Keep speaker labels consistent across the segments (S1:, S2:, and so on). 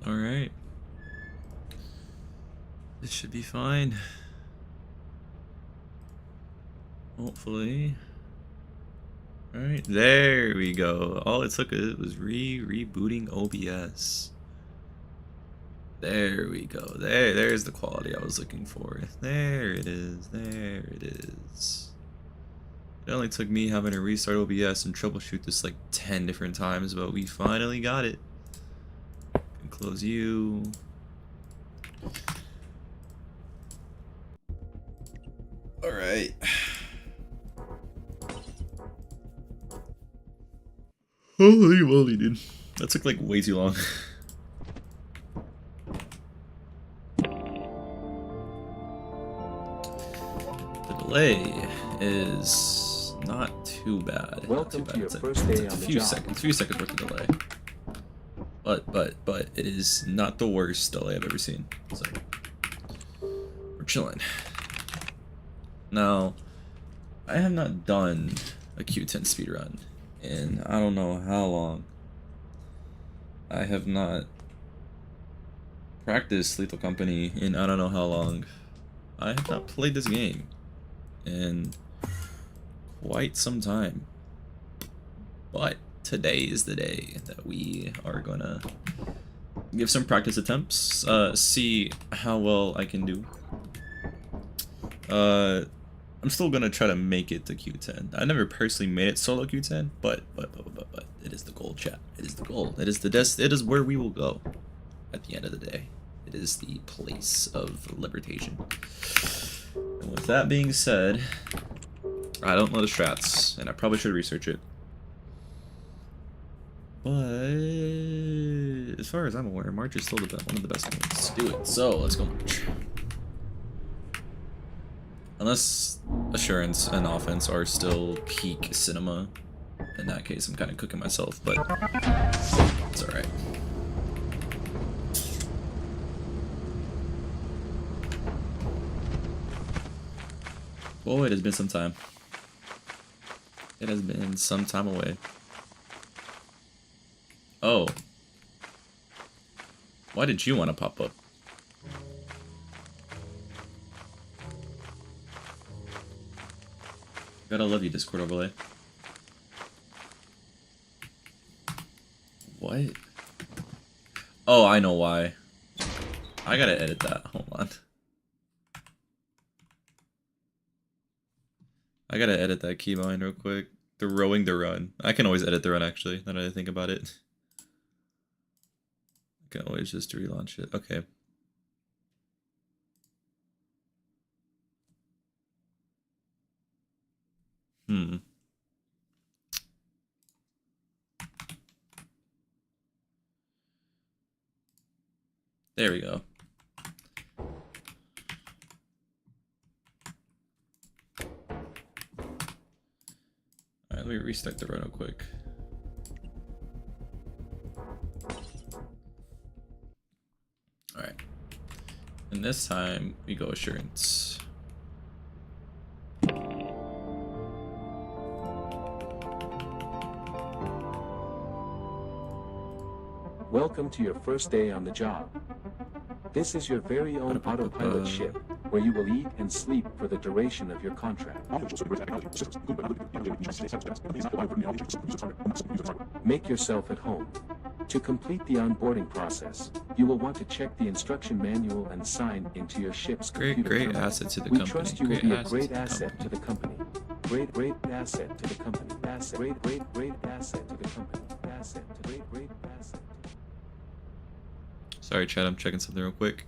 S1: Alright. This should be fine. Hopefully. Alright, there we go. All it took was rebooting OBS. There we go. There's the quality I was looking for. There it is. There it is. It only took me having to restart OBS and troubleshoot this like 10 different times, but we finally got it. And close you. Alright. Holy moly, dude. That took like way too long. The delay is not too bad.
S2: Welcome
S1: not too bad.
S2: to your
S1: It's
S2: first day
S1: a
S2: on the
S1: few
S2: job.
S1: seconds, worth of delay. But it is not the worst delay I've ever seen. So we're chilling. Now, I have not done a Q10 speedrun in I don't know how long. I have not practiced Lethal Company in I don't know how long. I have not played this game in quite some time. But today is the day that we are gonna give some practice attempts, see how well I can do. I'm still gonna try to make it to Q10. I never personally made it solo Q10, but it is the goal, chat. It is the goal. It is it is where we will go at the end of the day. It is the place of libertation. And with that being said, I don't know the strats, and I probably should research it. But as far as I'm aware, March is still one of the best games to do it. So let's go March. Unless Assurance and Offense are still peak cinema. In that case, I'm kind of cooking myself, but it's alright. Oh, it has been some time. It has been some time away. Oh. Why did you want to pop up? Gotta love you, Discord overlay. What? Oh, I know why. I gotta edit that. Hold on. I gotta edit that keybind real quick. The rowing the run. I can always edit the run, actually, now that I think about it. I can always just relaunch it. Okay. There we go. Alright, let me restart the run real quick. Alright. And this time, we go Assurance.
S2: Welcome to your first day on the job. This is your very own autopilot ship, where you will eat and sleep for the duration of your contract. Make yourself at home. To complete the onboarding process, you will want to check the instruction manual and sign into your ship's computer.
S1: Great asset to the
S2: We
S1: company.
S2: trust you will be a great asset to the company. Great asset to the company. Great asset to the company. Great asset.
S1: Sorry, chat, I'm checking something real quick.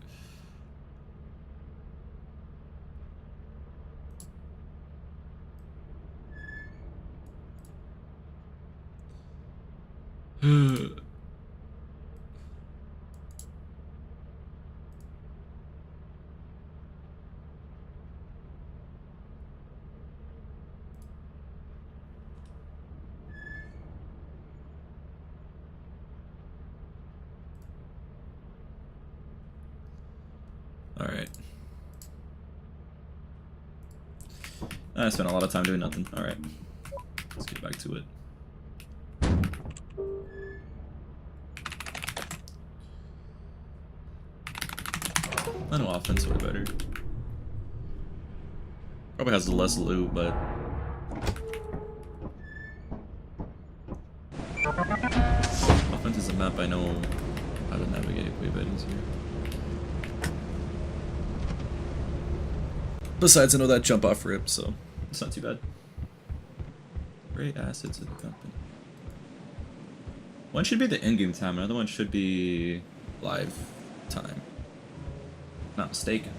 S1: Alright. I spent a lot of time doing nothing. Alright. Let's get back to it. I know offense way better. Probably has less loot, but offense is a map I know how to navigate way better easier. Besides, I know that jump off rip, so it's not too bad. Great assets of the company. One should be the in-game time, another one should be live time. Not mistaken.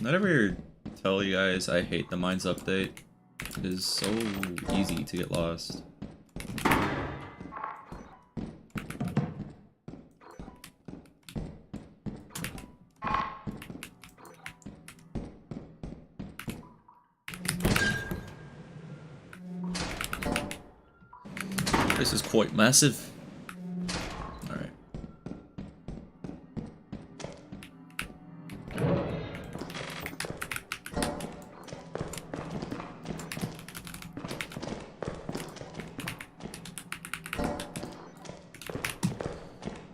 S1: Not ever tell you guys I hate the mines update. It is so easy to get lost. This is quite massive. Alright.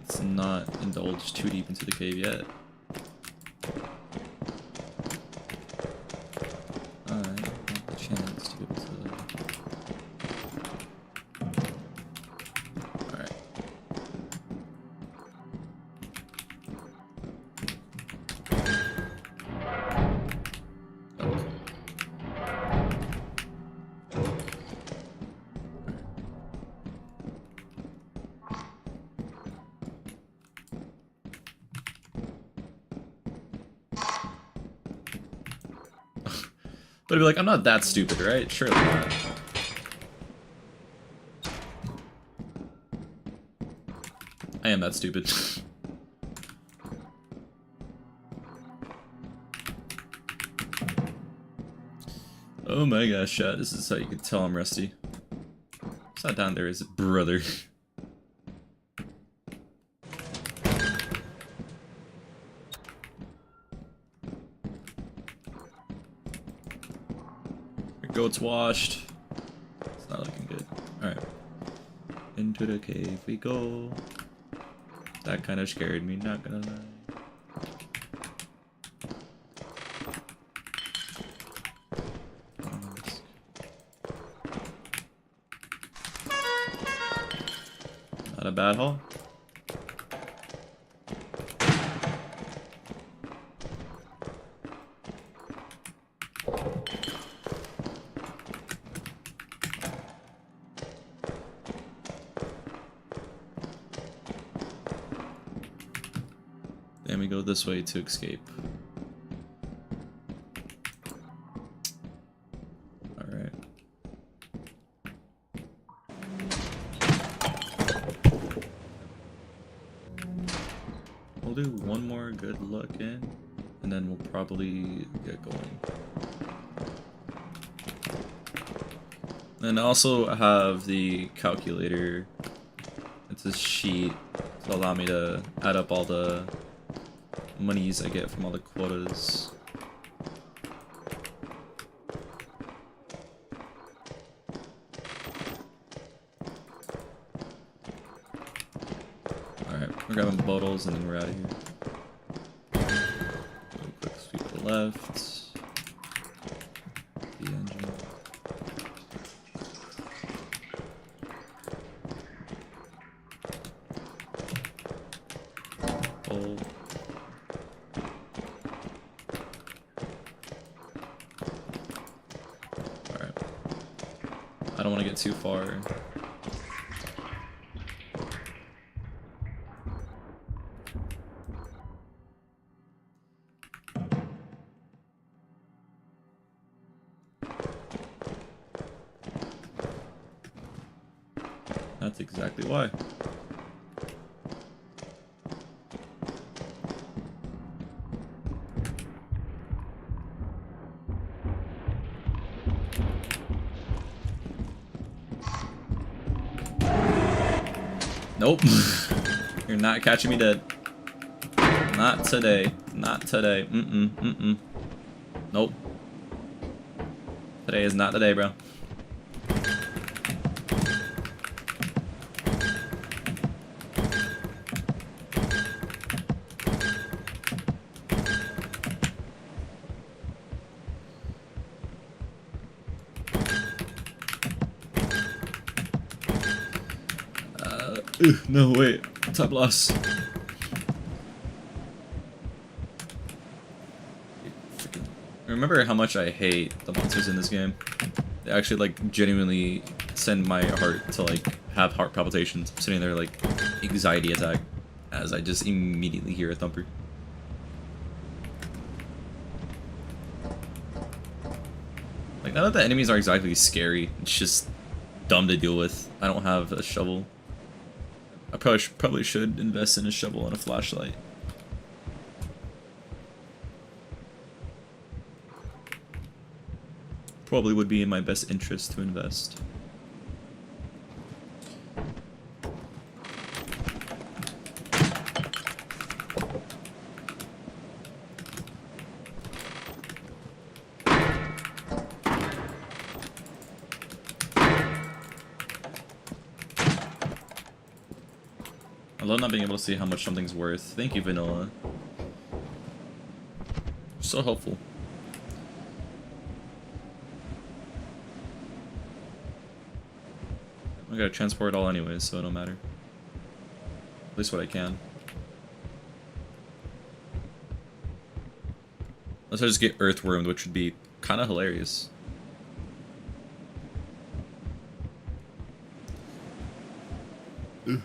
S1: Let's not indulge too deep into the cave yet. I want the chance to be able to... But I'd be like, I'm not that stupid, right? Surely not. I am that stupid. Oh my gosh, chat. This is how you can tell I'm rusty. It's not down there, is it, brother? Goat's washed. It's not looking good. Alright. Into the cave we go. That kind of scared me, not gonna lie. Not a bad haul. Then we go this way to escape. Alright. We'll do one more good look in, and then we'll probably get going. And I also have the calculator. It's a sheet to allow me to add up all the monies I get from all the quotas. Alright, we're grabbing bottles and then we're out of here. Real quick sweep to the left. The engine. Hold. I don't want to get too far. That's exactly why. Nope. You're not catching me dead. Not today. Not today. Mm-mm. Nope. Today is not the day, bro. No, wait. Top loss. Remember how much I hate the monsters in this game? They actually, like, genuinely send my heart to, like, have heart palpitations. I'm sitting there, like, anxiety attack as I just immediately hear a thumper. Like, none of the enemies are exactly scary. It's just dumb to deal with. I don't have a shovel. I probably should invest in a shovel and a flashlight. Probably would be in my best interest to invest. I love not being able to see how much something's worth. Thank you, Vanilla. So helpful. I gotta transport it all anyways, so it don't matter. At least what I can. Unless I just get earthwormed, which would be kind of hilarious. Ugh.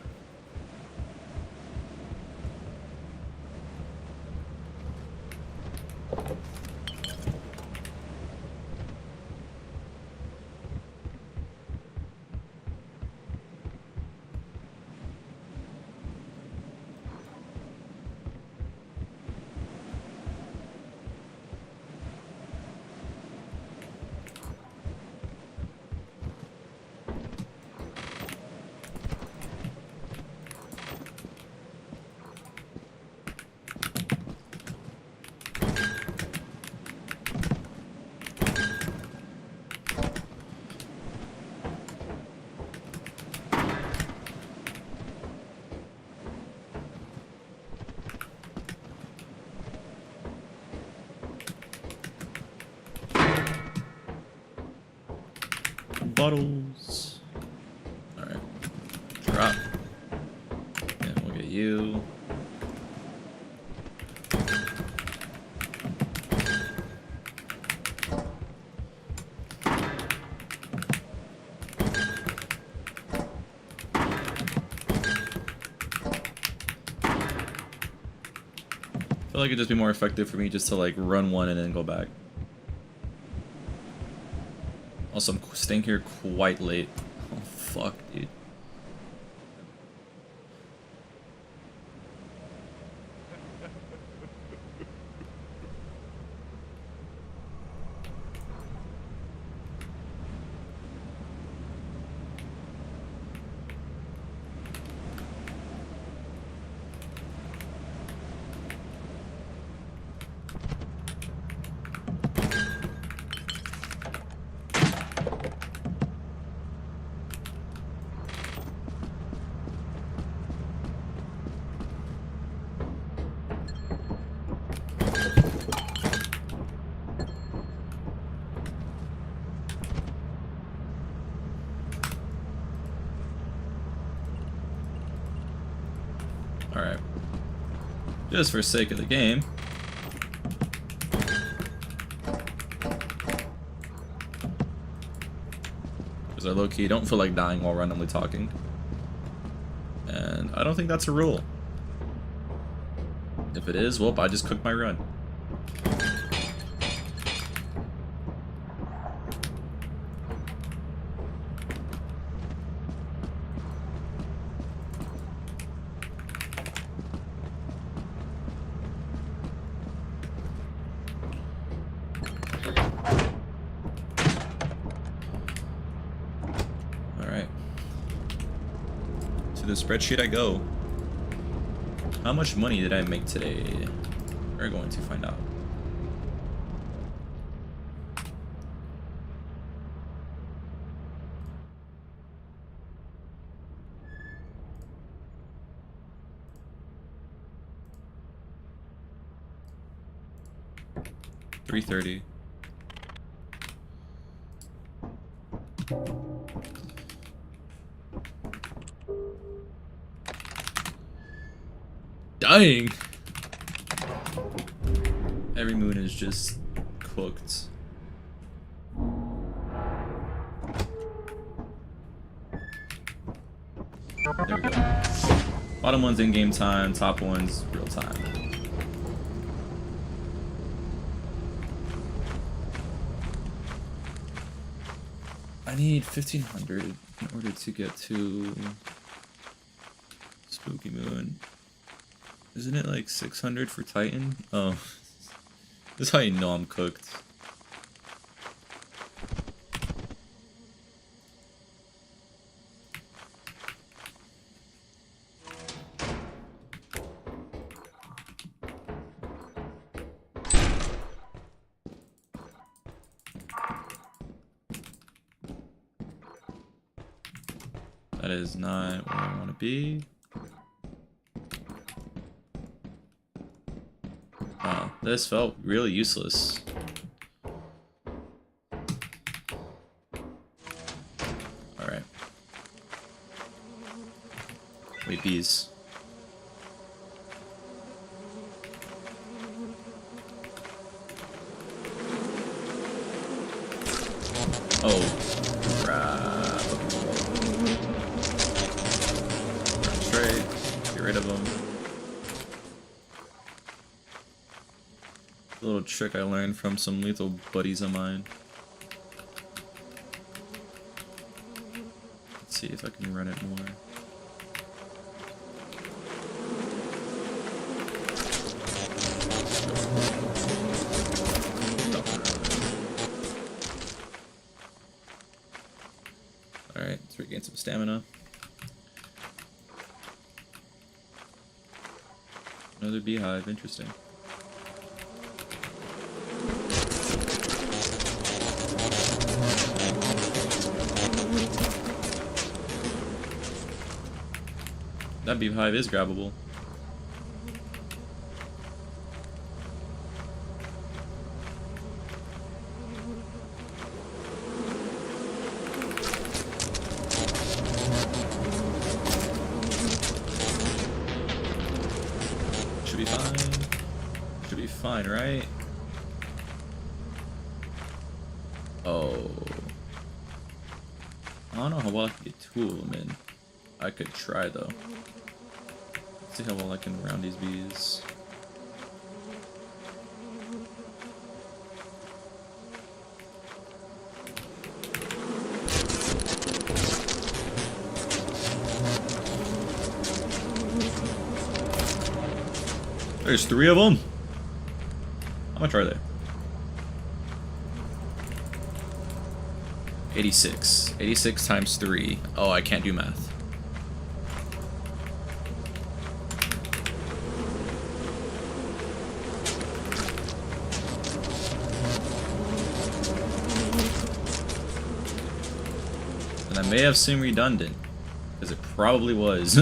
S1: Bottles. Alright. Drop. And we'll get you. I feel like it'd just be more effective for me just to like run one and then go back. Also, I'm staying here quite late. Oh, fuck, dude. Alright. Just for sake of the game. Because I low-key don't feel like dying while randomly talking. And I don't think that's a rule. If it is, well, I just cooked my run. To the spreadsheet I go. How much money did I make today? We're going to find out. $330. Dying. Every moon is just cooked. There we go. Bottom one's in-game time, top one's real time. I need 1500 in order to get to Spooky Moon. Isn't it like 600 for Titan? Oh. This is how you know I'm cooked. That is not where I want to be. Wow, this felt really useless. Alright. Wait, bees. Oh, crap. Trade. Get rid of them. A little trick I learned from some lethal buddies of mine. Let's see if I can run it more. Alright, let's regain some stamina. Another beehive, interesting. That beehive is grabbable. Should be fine. Should be fine, right? Oh. I don't know how well I can get two of them in. I could try though. Let's see how well I can round these bees. There's 3 of them. How much are they? 86. 86 times 3. Oh, I can't do math. And I may have seemed redundant, because it probably was.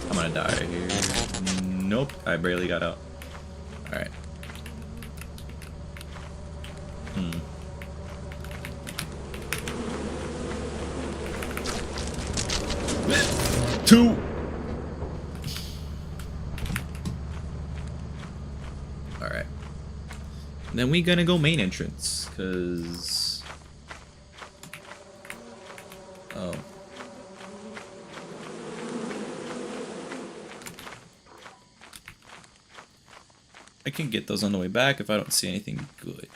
S1: I'm gonna die here. Nope, I barely got out. Alright. Two. Alright. Then we gonna go main entrance, cause oh. I can get those on the way back if I don't see anything good.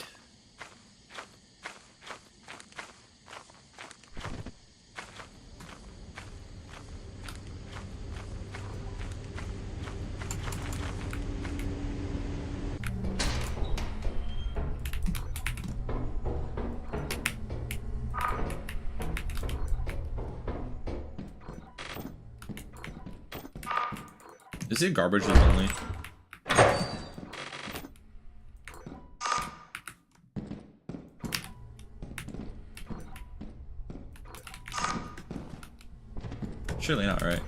S1: Is it garbage loot only? Surely not, right?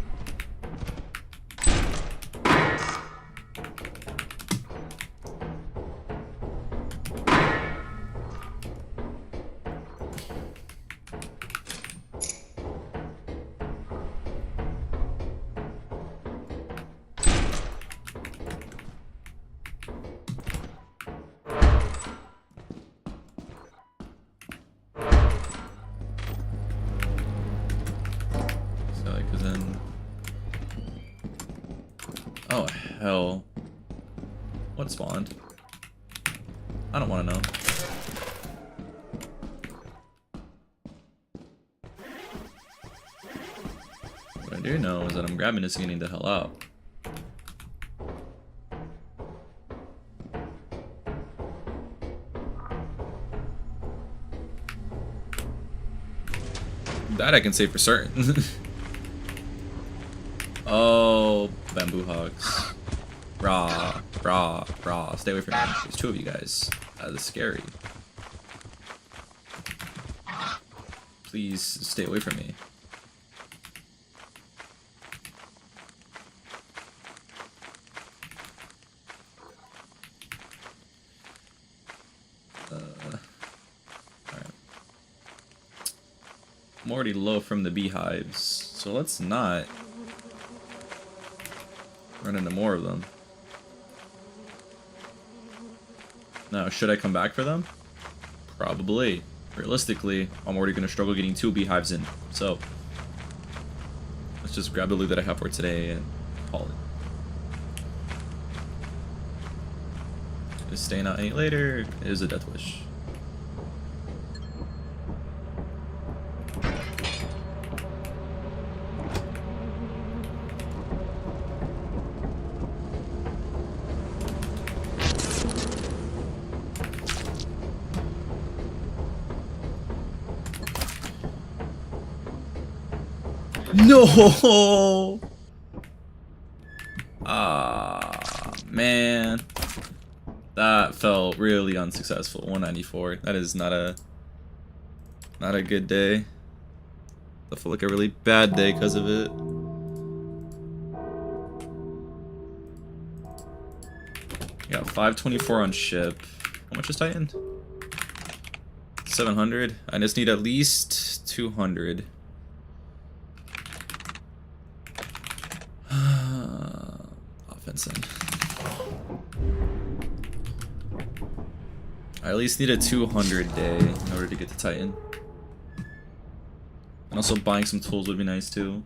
S1: Oh, hell. What spawned? I don't want to know. What I do know is that I'm grabbing this and getting the hell out. That I can say for certain. Oh, bamboo hogs. Raw, raw, raw. Stay away from me. There's two of you guys. That is scary. Please stay away from me. Alright. I'm already low from the beehives, so let's not run into more of them. Now, should I come back for them? Probably. Realistically, I'm already going to struggle getting 2 beehives in. So, let's just grab the loot that I have for today and call it. Just staying out any later is a death wish. No! Ah, man. That felt really unsuccessful. 194. That is not a good day. That felt like a really bad day because of it. Got 524 on ship. How much is Titan? 700. I just need at least 200. Offense in. I at least need a 200 day in order to get to Titan. And also buying some tools would be nice too.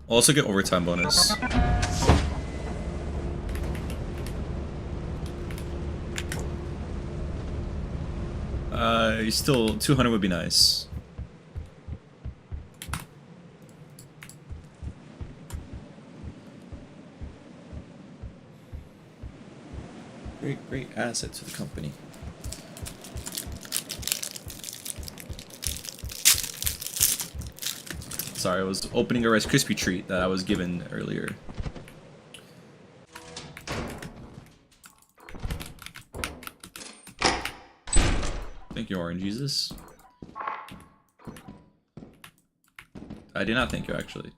S1: I'll also get overtime bonus. Still 200 would be nice. Great asset to the company. Sorry, I was opening a Rice Krispie treat that I was given earlier. Thank you, Orange Jesus. I did not thank you, actually.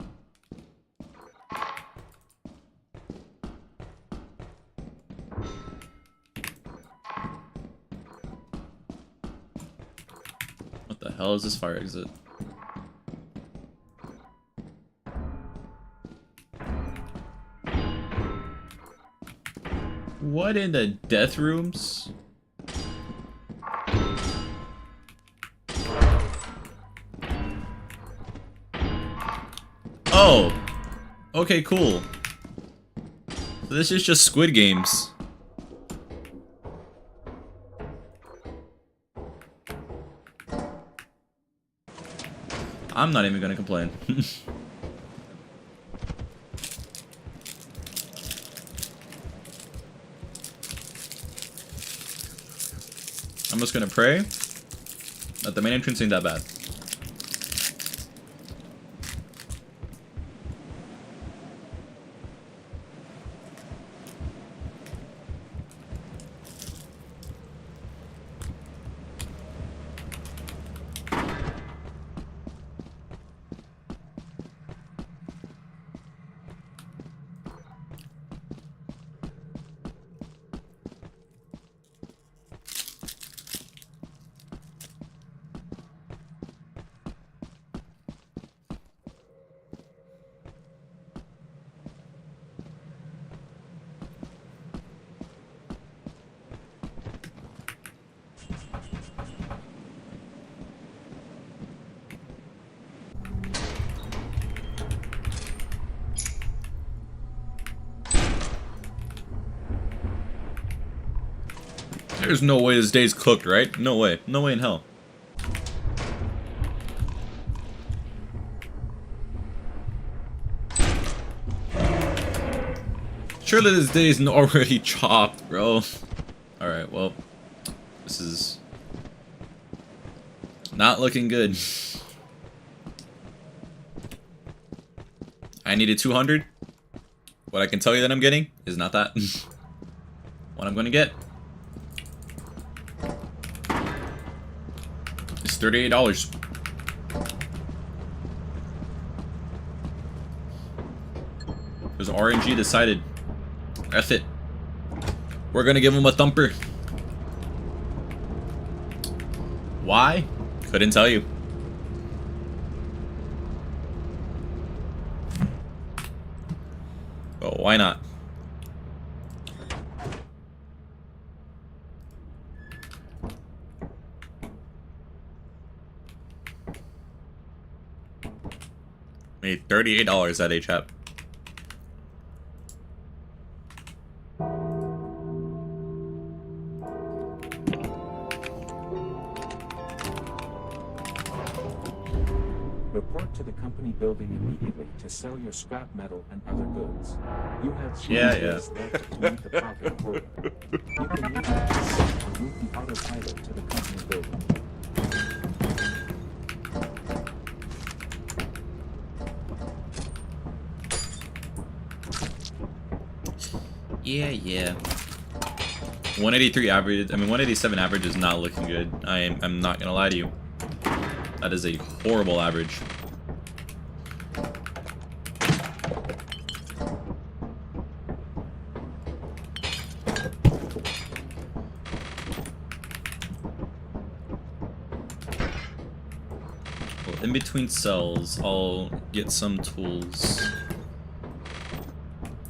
S1: What the hell is this fire exit? What in the death rooms? Oh! Okay, cool. So this is just Squid Games. I'm not even gonna complain. I'm just gonna pray that the main entrance ain't that bad. There's no way this day's cooked, right? No way. No way in hell. Surely this day isn't already chopped, bro. Alright, well. This is not looking good. I needed 200. What I can tell you that I'm getting is not that. What I'm gonna get is $38. Because RNG decided, F it. We're gonna give him a thumper. Why? Couldn't tell you. Oh, why not? Made $38 that HAP.
S2: Report to the company building immediately to sell your scrap metal and other goods. You have 3
S1: Yeah,
S2: days left to meet the profit quota. You can leave the or move the autopilot to the company building.
S1: Yeah. 183 average, 187 average is not looking good. I'm not gonna lie to you. That is a horrible average. Well, in between cells, I'll get some tools.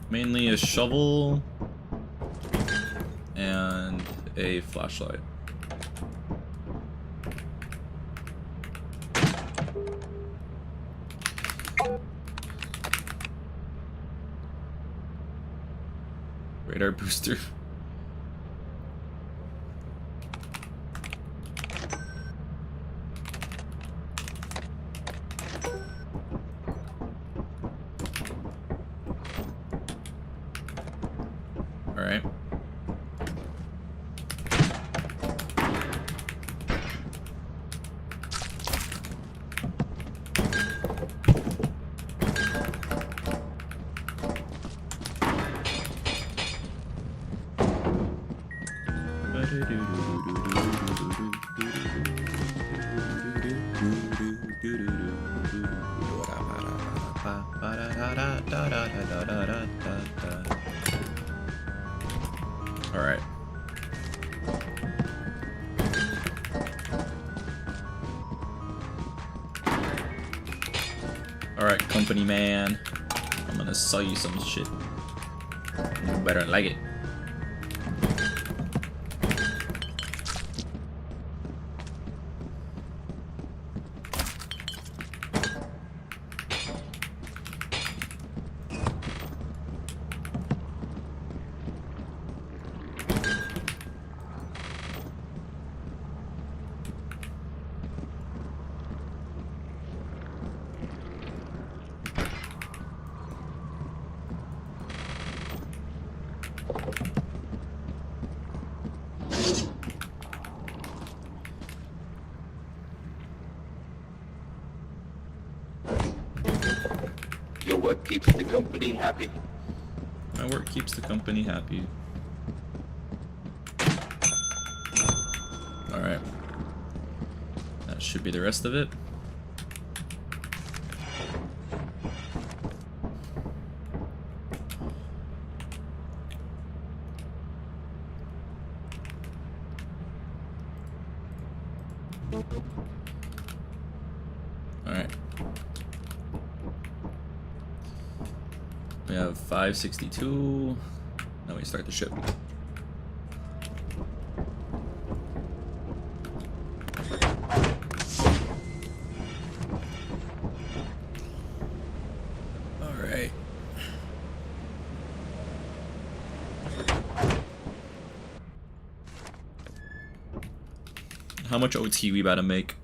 S1: Mainly a shovel and a flashlight. Radar booster. All right. All right. All right, company man. I'm gonna sell you some shit. You better like it.
S3: Your work keeps the company happy.
S1: My work keeps the company happy. Alright. That should be the rest of it. Alright. We have 562. Now we start the ship. Alright. How much OT we about to make?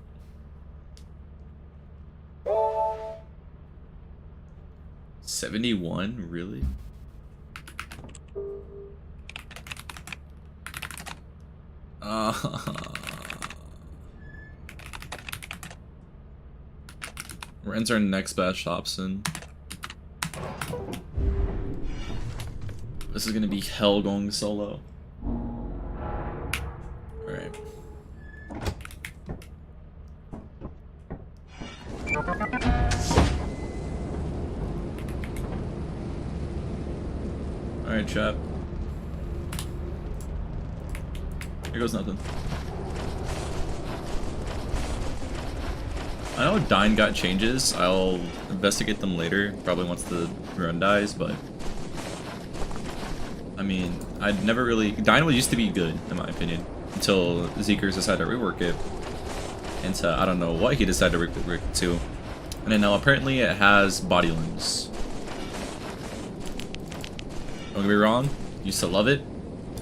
S1: $71? Really? Rent's our next best option. This is gonna be hell going solo. Alright. Alright, chat. Here goes nothing. I know Dine got changes. I'll investigate them later, probably once the run dies, but I mean, I'd never really... Dine used to be good, in my opinion, until Zeekers decided to rework it into, I don't know what he decided to rework it to. And then now apparently it has body limbs. Don't get me wrong, used to love it.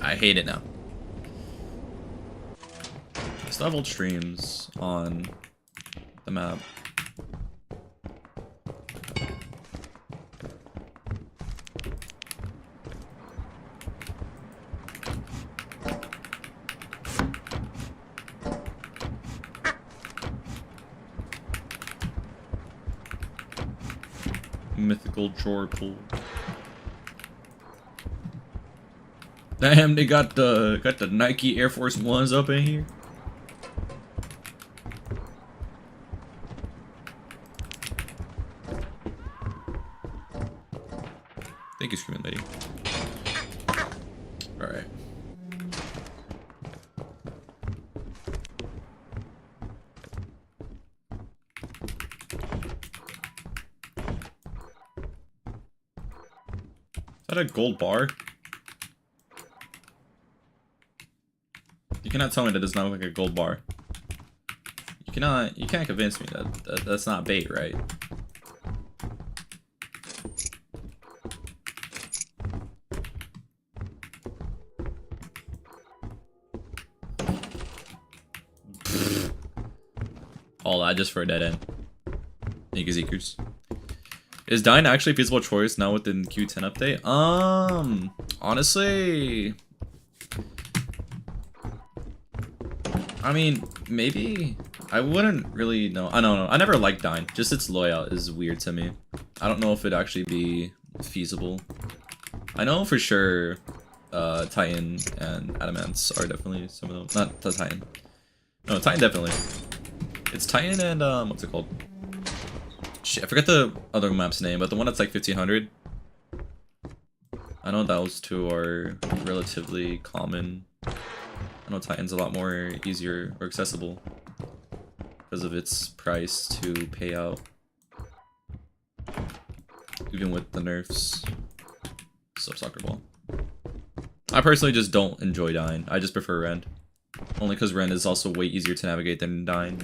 S1: I hate it now. I still have old streams on the map. Mythical drawer pool. Damn, they got the Nike Air Force Ones up in here. Thank you, Screaming Lady. Alright. Is that a gold bar? You cannot tell me that does not look like a gold bar. You can't convince me that that's not bait, right? All that just for a dead end. Thank you, Zeekers. Is Dine actually a feasible choice now with the Q10 update? Honestly, I mean, maybe. I wouldn't really know. I don't know. I never liked Dine. Just its layout is weird to me. I don't know if it'd actually be feasible. I know for sure Titan and Adamants are definitely some of them. Not the Titan. No, Titan definitely. It's Titan and what's it called? Shit, I forget the other map's name, but the one that's like 1500. I know those two are relatively common. I know Titan's a lot more easier or accessible because of its price to pay out, even with the nerfs. So soccer ball. I personally just don't enjoy Dine. I just prefer Rend. Only because Rend is also way easier to navigate than Dine.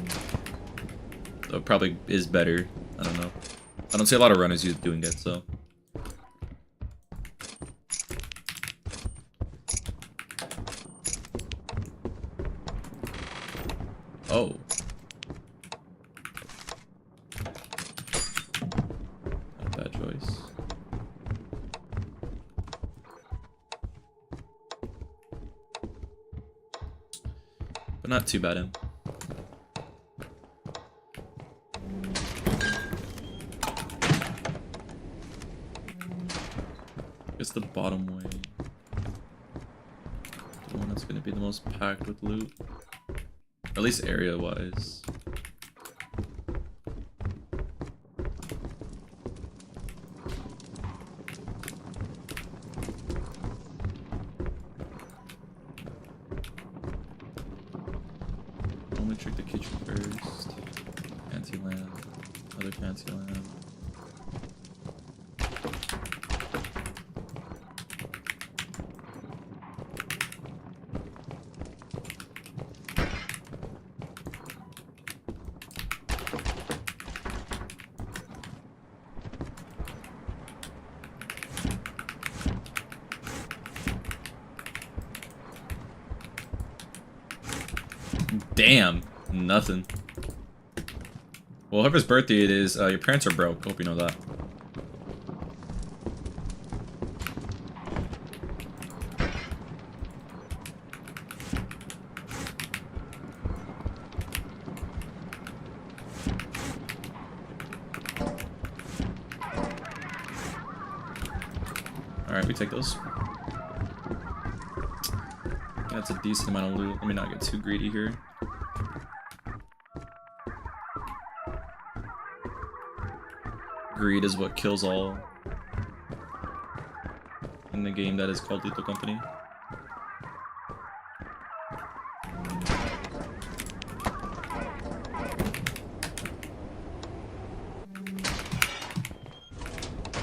S1: So it probably is better. I don't know. I don't see a lot of runners doing it, so. Oh. Not a bad choice. But not too bad, It's the bottom way. The one that's gonna be the most packed with loot. At least area-wise. Only check the kitchen first. Fancy lamp. Other fancy lamp. Damn, nothing. Well, whoever's birthday it is, your parents are broke. Hope you know that. Alright, we take those. That's a decent amount of loot. Let me not get too greedy here. Greed is what kills all in the game that is called Lethal Company.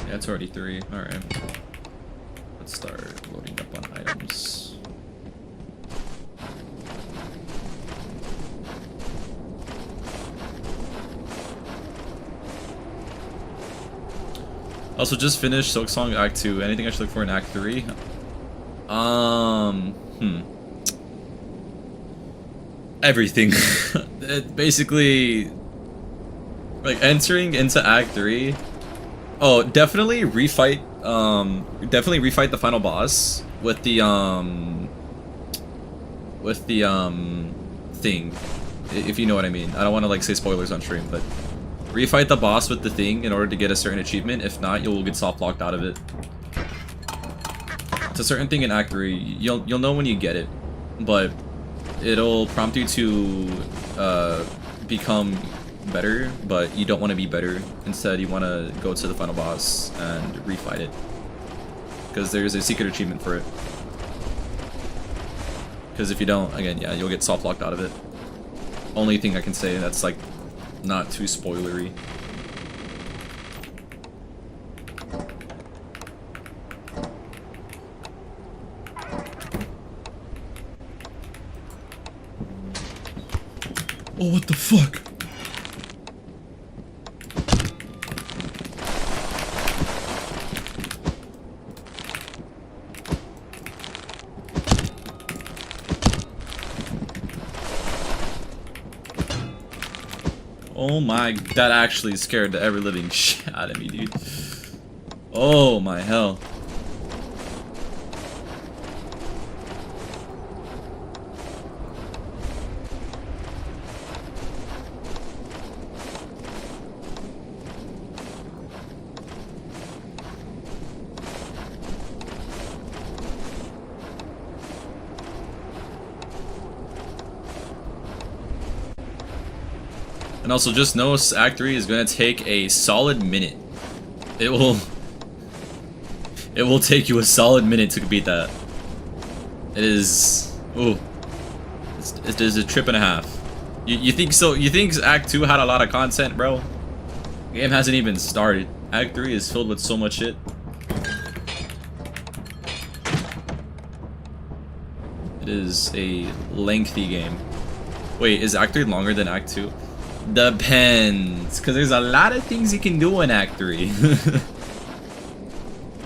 S1: Yeah, it's already 3. Alright. Let's start loading up on items. Also, just finished Silk Song Act 2. Anything I should look for in Act 3? Everything. Basically, like, entering into Act 3. Oh, definitely refight, the final boss with the, thing. If you know what I mean. I don't want to, like, say spoilers on stream, but refight the boss with the thing in order to get a certain achievement. If not, you'll get soft locked out of it. It's a certain thing in Act 3. You'll know when you get it, but it'll prompt you to become better, but you don't want to be better. Instead, you want to go to the final boss and refight it, because there's a secret achievement for it. Because if you don't, again, yeah, you'll get soft locked out of it. Only thing I can say that's like not too spoilery. Oh, what the fuck? Oh my, that actually scared the ever living shit out of me, dude. Oh my hell. And also just know Act 3 is gonna take a solid minute. It will take you a solid minute to beat that. It is, ooh, it is a trip and a half. You think so? You think Act 2 had a lot of content, bro? The game hasn't even started. Act 3 is filled with so much shit. It is a lengthy game. Wait, is Act 3 longer than Act 2? Depends, because there's a lot of things you can do in Act 3.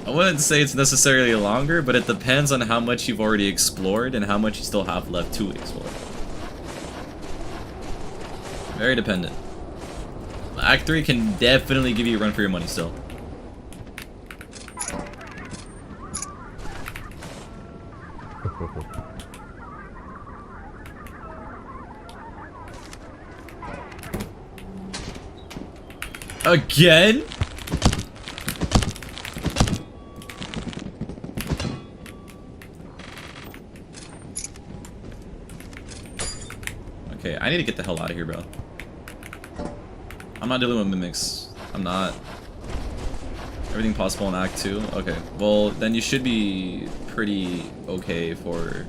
S1: I wouldn't say it's necessarily longer, but it depends on how much you've already explored and how much you still have left to explore. Very dependent. Act 3 can definitely give you a run for your money still. Again? Okay, I need to get the hell out of here, bro. I'm not dealing with mimics. I'm not. Everything possible in Act 2? Okay, well, then you should be pretty okay for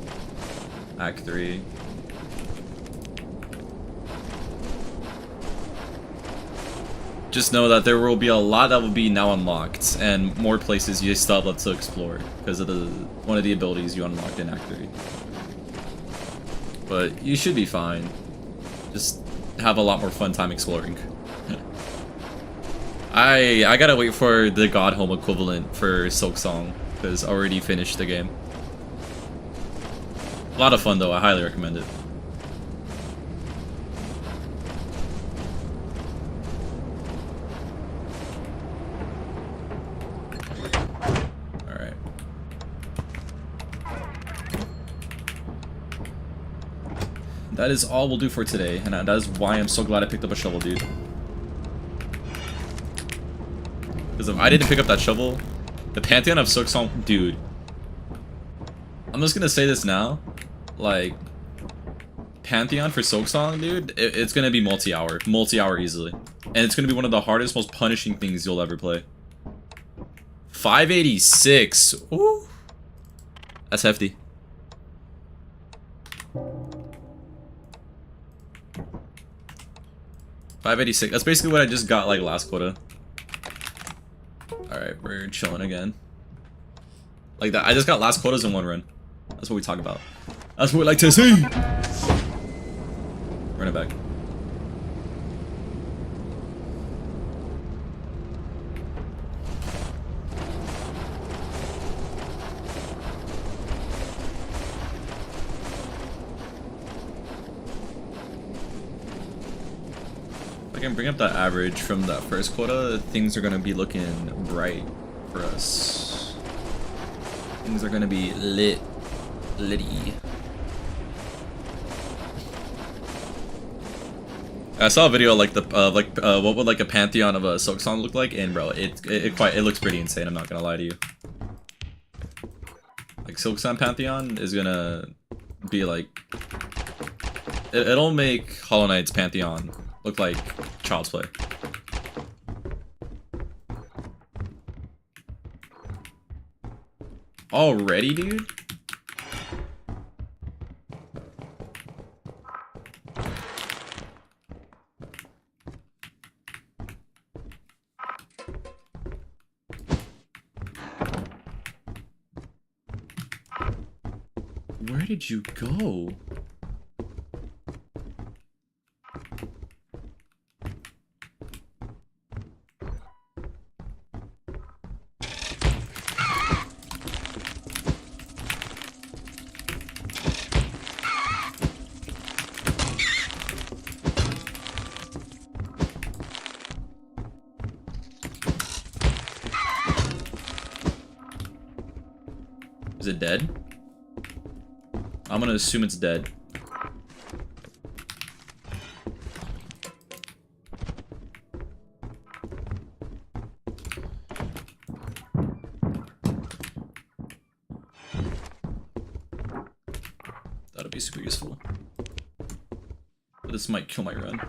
S1: Act 3. Just know that there will be a lot that will be now unlocked, and more places you still have left to explore because of one of the abilities you unlocked in Act 3. But you should be fine. Just have a lot more fun time exploring. I gotta wait for the God Home equivalent for Silk Song because I already finished the game. A lot of fun though. I highly recommend it. That is all we'll do for today, and that is why I'm so glad I picked up a shovel, dude. Because if I didn't pick up that shovel, the Pantheon of Silksong, dude. I'm just gonna say this now, like, Pantheon for Silksong, dude, it's gonna be multi-hour easily. And it's gonna be one of the hardest, most punishing things you'll ever play. 586, ooh. That's hefty. $586. That's basically what I just got like last quota. Alright, we're chilling again. Like that. I just got last quotas in one run. That's what we talk about. That's what we like to see! Run it back. If I can bring up that average from that first quota, things are gonna be looking bright for us. Things are gonna be litty. I saw a video like what would like a Pantheon of a Silksong look like, and bro, it looks pretty insane. I'm not gonna lie to you. Like Silksong Pantheon is gonna be like it'll make Hollow Knight's Pantheon look like child's play. Already, dude? Where did you go? Is it dead? I'm gonna assume it's dead. That'll be super useful. But this might kill my run.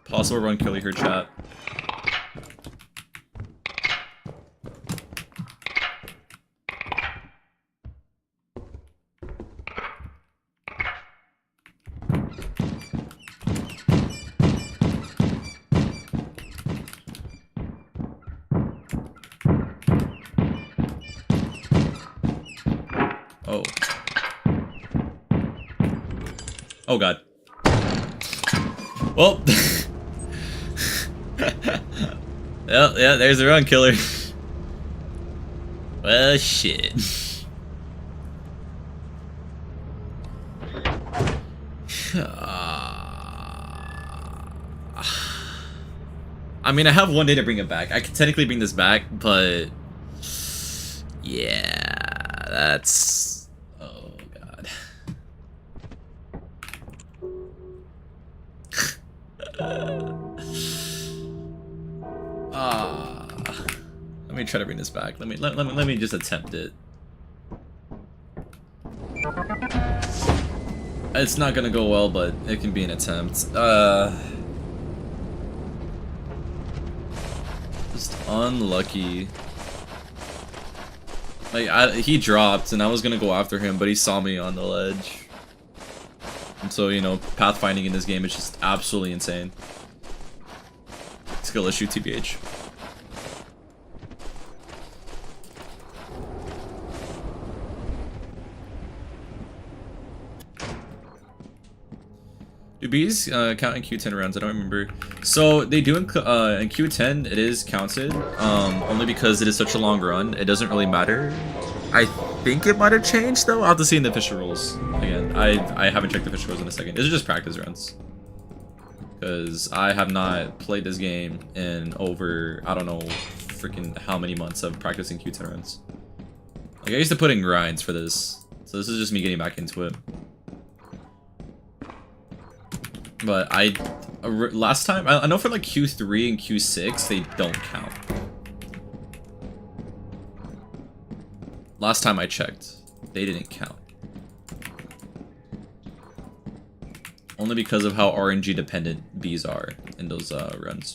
S1: Possible run kill her chat. Oh. Oh god. Well. Yeah, there's the run killer. Well, shit. I mean, I have one day to bring it back. I can technically bring this back, but yeah, that's oh god. Let me try to bring this back. Let me just attempt it. It's not gonna go well, but it can be an attempt. Just unlucky. Like he dropped, and I was gonna go after him, but he saw me on the ledge. And so, you know, pathfinding in this game is just absolutely insane. Skill issue, TBH. Do bees count in Q10 rounds? I don't remember. So they do in Q10. It is counted, only because it is such a long run. It doesn't really matter. I think it might have changed though. I'll have to see in the official rules again. I haven't checked the official rules in a second. These are just practice runs. Because I have not played this game in over, I don't know, freaking how many months of practicing Q10 runs. Like, I used to put in grinds for this, so this is just me getting back into it. But last time, I know for like Q3 and Q6, they don't count. Last time I checked, they didn't count. Only because of how RNG dependent bees are in those runs.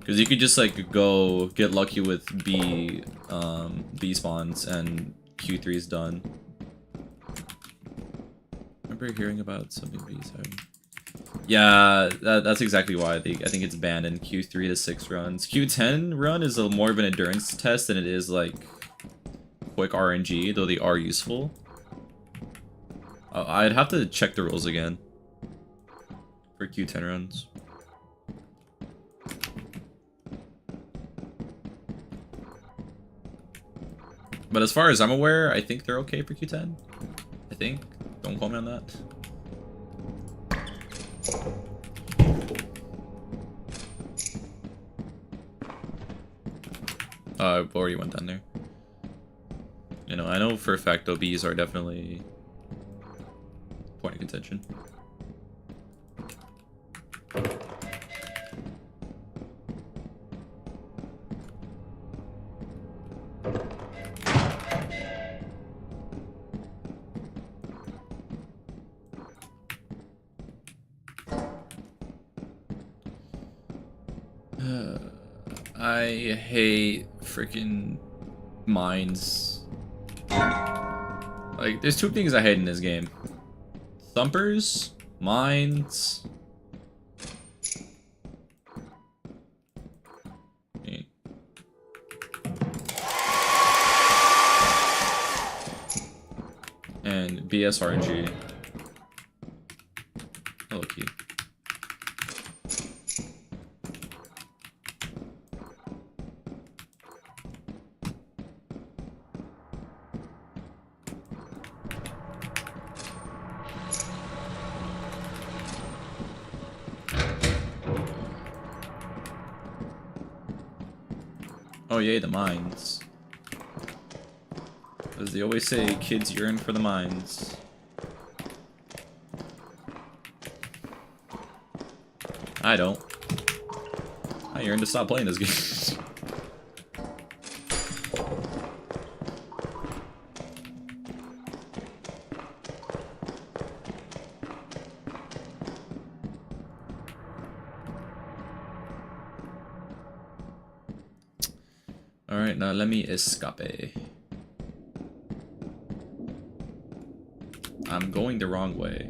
S1: Because you could just like go get lucky with bee spawns and Q3 is done. Remember hearing about something bees are. Yeah, that's exactly why I think it's banned in Q3 to 6 runs. Q10 run is more of an endurance test than it is like quick RNG, though they are useful. I'd have to check the rules again for Q10 runs. But as far as I'm aware, I think they're okay for Q10. I think. Don't quote me on that. I've already went down there. You know, I know for a fact OBs are definitely point of contention. I hate freaking mines. Like, there's two things I hate in this game. Thumpers, mines. And BS RNG. Oh, key. Oh yay, the mines. As they always say, kids yearn for the mines. I don't. I yearn to stop playing this game. Alright, now let me escape. I'm going the wrong way.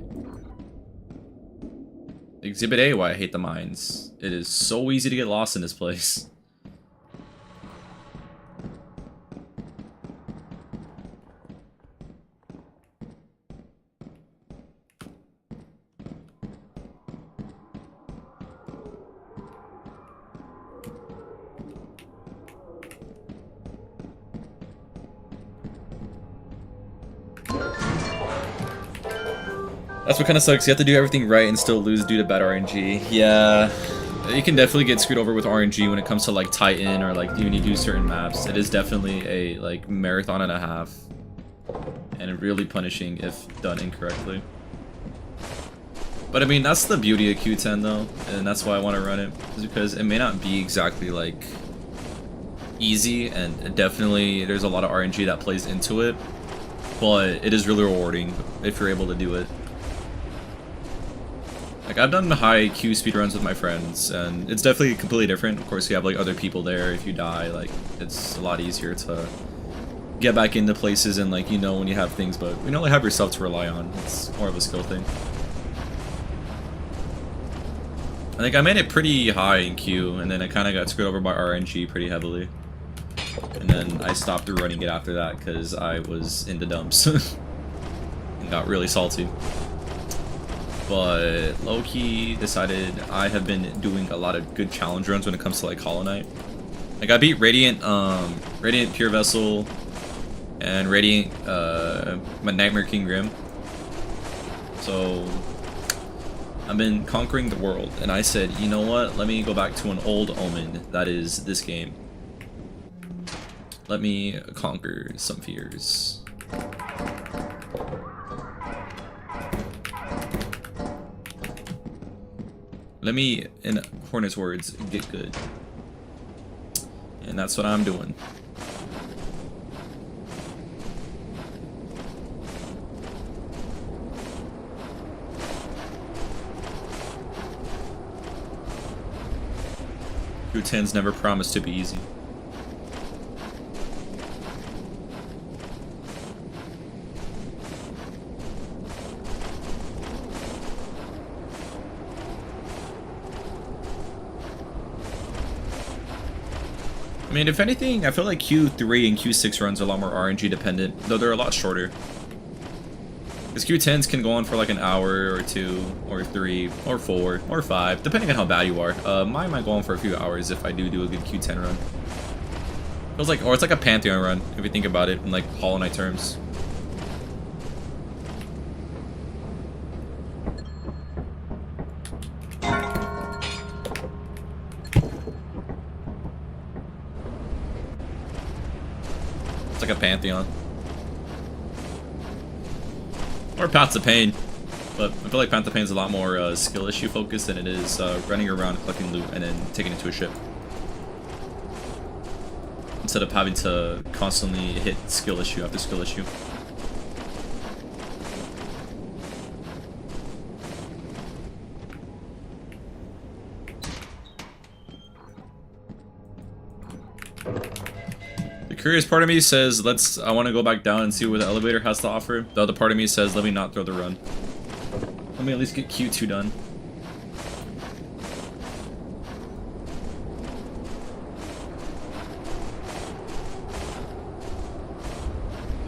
S1: Exhibit A, why I hate the mines. It is so easy to get lost in this place. That's what kind of sucks. You have to do everything right and still lose due to bad RNG. Yeah, you can definitely get screwed over with RNG when it comes to like Titan or like when you do certain maps. It is definitely a like marathon and a half, and really punishing if done incorrectly. But I mean, that's the beauty of Q10 though, and that's why I want to run it, is because it may not be exactly like easy, and definitely there's a lot of RNG that plays into it, but it is really rewarding if you're able to do it. Like, I've done high Q speedruns with my friends, and it's definitely completely different. Of course, you have, like, other people there. If you die, like, it's a lot easier to get back into places and, like, you know when you have things, but you only have yourself to rely on. It's more of a skill thing. I think I made it pretty high in Q, and then I kind of got screwed over by RNG pretty heavily. And then I stopped running it after that, because I was in the dumps. And got really salty. But low-key decided I have been doing a lot of good challenge runs when it comes to like Hollow Knight. Like I beat Radiant Pure Vessel and Radiant Nightmare King Grim. So I've been conquering the world, and I said, you know what? Let me go back to an old omen that is this game. Let me conquer some fears. Let me, in Hornet's words, get good. And that's what I'm doing. Q10's never promised to be easy. I mean, if anything, I feel like Q3 and Q6 runs are a lot more RNG dependent, though they're a lot shorter. Because Q10s can go on for like an hour or 2 or 3 or 4 or 5, depending on how bad you are. Mine might go on for a few hours if I do a good Q10 run. Feels like, or it's like a Pantheon run if you think about it in like Hollow Knight terms. It's like a Pantheon. Or Paths of Pain. But I feel like Path of Pain is a lot more skill issue focused than it is running around collecting loot and then taking it to a ship. Instead of having to constantly hit skill issue after skill issue. Curious part of me says, I want to go back down and see what the elevator has to offer. The other part of me says, let me not throw the run. Let me at least get Q2 done.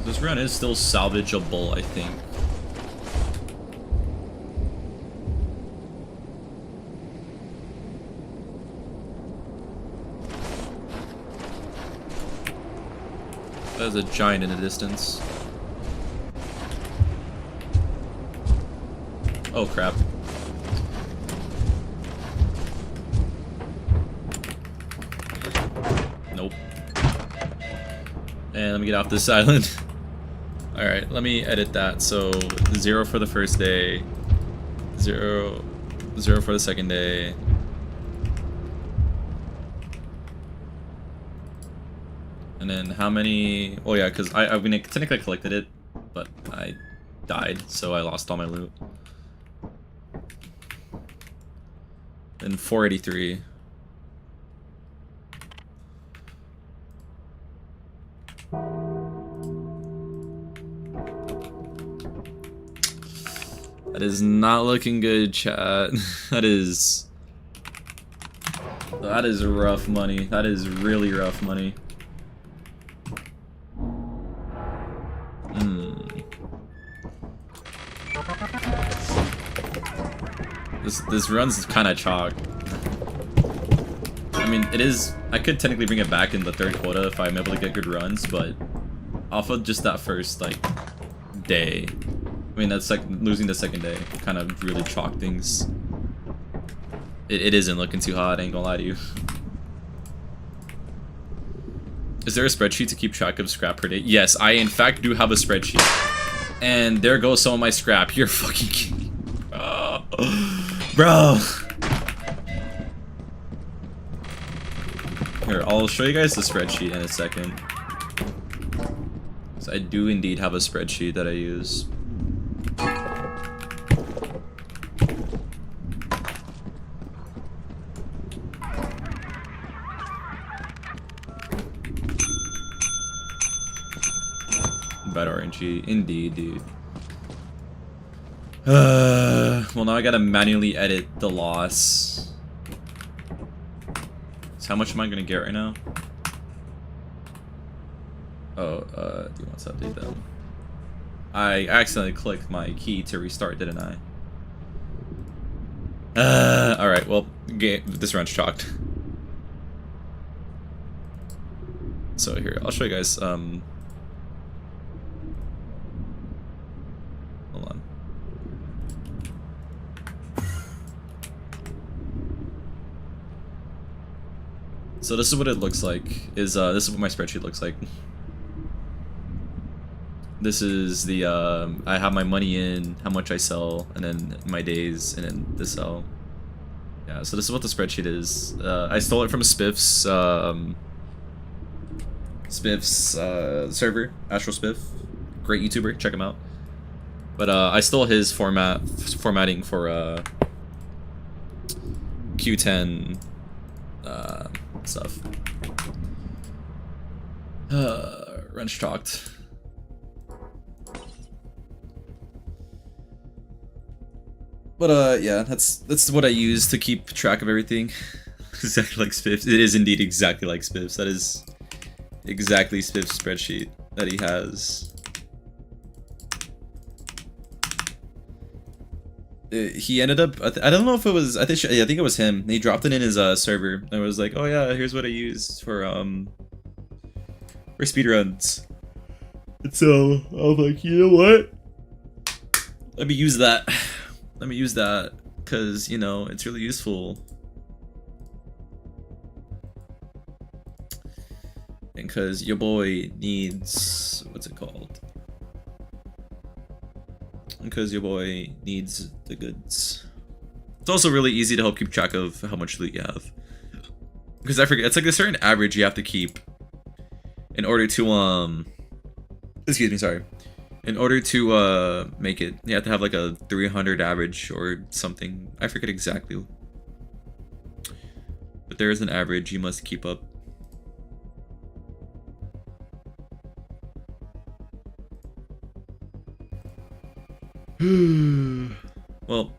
S1: This run is still salvageable, I think. There's a giant in the distance. Oh crap. Nope. And let me get off this island. Alright, let me edit that. So 0 for the first day. 0 for the second day. And then how many... Oh yeah, because I mean, I technically collected it, but I died, so I lost all my loot. And 483. That is not looking good, chat. That is rough money. That is really rough money. This run's kind of chalk. I mean, it is... I could technically bring it back in the third quota if I'm able to get good runs, but off of just that first, like, day. I mean, that's like losing the second day. Kind of really chalk things. It isn't looking too hot, I ain't gonna lie to you. Is there a spreadsheet to keep track of scrap per day? Yes, I in fact do have a spreadsheet. And there goes some of my scrap. You're fucking kidding. Bro. Here, I'll show you guys the spreadsheet in a second. So I do indeed have a spreadsheet that I use. Bad RNG, indeed, dude. Well, now I gotta manually edit the loss. So how much am I gonna get right now? Oh, do you want to update them? I accidentally clicked my key to restart, didn't I? Alright, well, this run's chalked. So here, I'll show you guys, hold on. So this is what it looks like. This is what my spreadsheet looks like. This is the I have my money in, how much I sell, and then my days, and then the sell. Yeah, so this is what the spreadsheet is. I stole it from Spiff's server, Astral Spiff. Great YouTuber, check him out. But I stole his formatting for Q10 stuff. Wrench talked. But yeah, that's what I use to keep track of everything. Exactly like Spiff's. It is indeed exactly like Spiff's. That is exactly Spiff's spreadsheet that he has. He ended up. I don't know if it was. I think it was him. He dropped it in his server. And was like, "Oh yeah, here's what I use for speedruns." And so I was like, "You know what? Let me use that. Let me use that because you know it's really useful." And because your boy needs, what's it called? Because your boy needs the goods. It's also really easy to help keep track of how much loot you have. Because I forget, it's like a certain average you have to keep in order to, excuse me, sorry. In order to make it, you have to have like a 300 average or something. I forget exactly. But there is an average you must keep up. Well,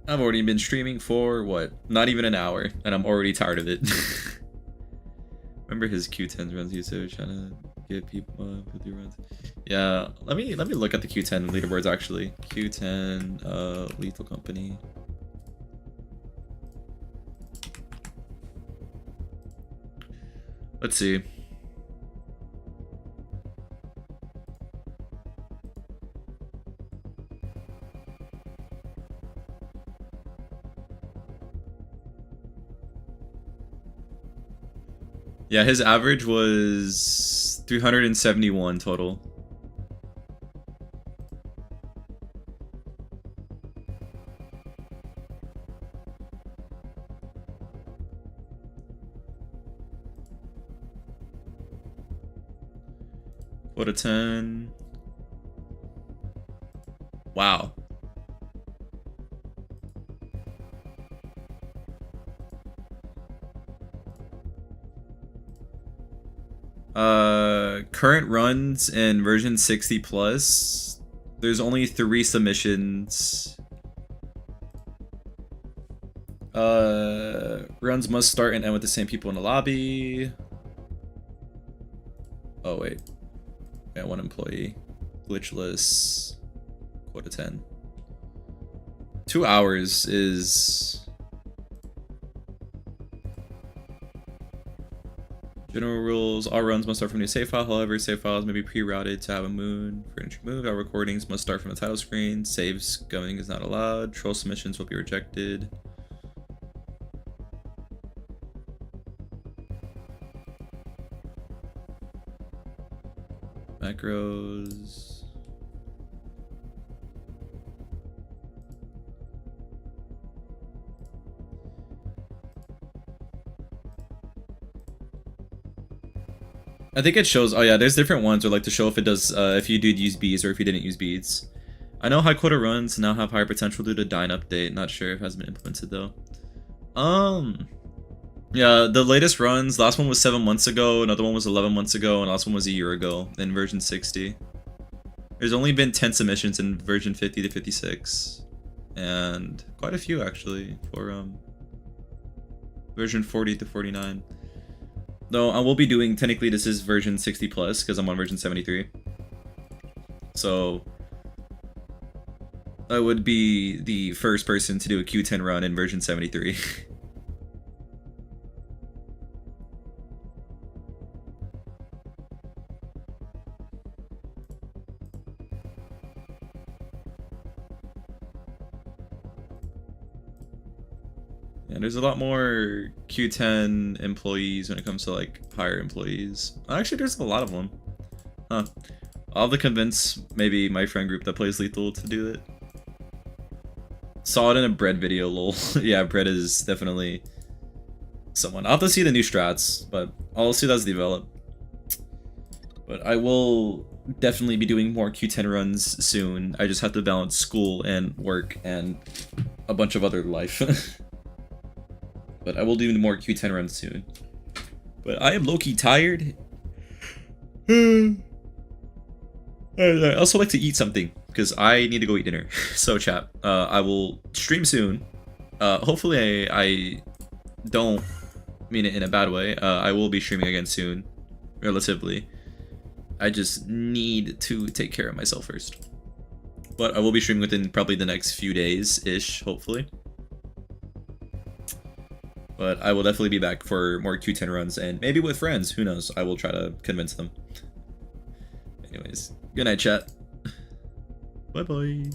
S1: I've already been streaming for what? Not even an hour, and I'm already tired of it. Remember his Q10 runs usage, trying to get people with your runs. Yeah, let me look at the Q10 leaderboards actually. Q10 Lethal Company. Let's see. Yeah, his average was 371 total. Quota 10. Wow. Current runs in version 60 plus, there's only 3 submissions. Runs must start and end with the same people in the lobby. Oh wait, yeah, 1 employee, glitchless, quota 10. 2 hours is. General rules, all runs must start from a new save file, however, save files may be pre-routed to have a moon for entry move. All recordings must start from the title screen. Saves going is not allowed. Troll submissions will be rejected. Macros. I think it shows. Oh yeah, there's different ones where like to show if it does, if you did use beads or if you didn't use beads. I know high quota runs now have higher potential due to Dine update. Not sure if it has been implemented though. Yeah, the latest runs. Last one was 7 months ago. Another one was 11 months ago, and last one was a year ago in version 60. There's only been 10 submissions in version 50 to 56, and quite a few actually for version 40 to 49. Though I will be doing, technically this is version 60 plus because I'm on version 73. So I would be the first person to do a Q10 run in version 73. And there's a lot more Q10 employees when it comes to like higher employees. Actually, there's a lot of them. Huh. I'll have to convince maybe my friend group that plays Lethal to do it. Saw it in a Bread video, lol. Yeah, Bread is definitely someone. I'll have to see the new strats, but I'll see that's developed. But I will definitely be doing more Q10 runs soon. I just have to balance school and work and a bunch of other life. But I will do more Q10 runs soon. But I am low-key tired. I also like to eat something because I need to go eat dinner. So chat, I will stream soon. Hopefully I don't mean it in a bad way. I will be streaming again soon, relatively. I just need to take care of myself first. But I will be streaming within probably the next few days-ish, hopefully. But I will definitely be back for more Q10 runs, and maybe with friends, who knows? I will try to convince them. Anyways, good night, chat. Bye-bye.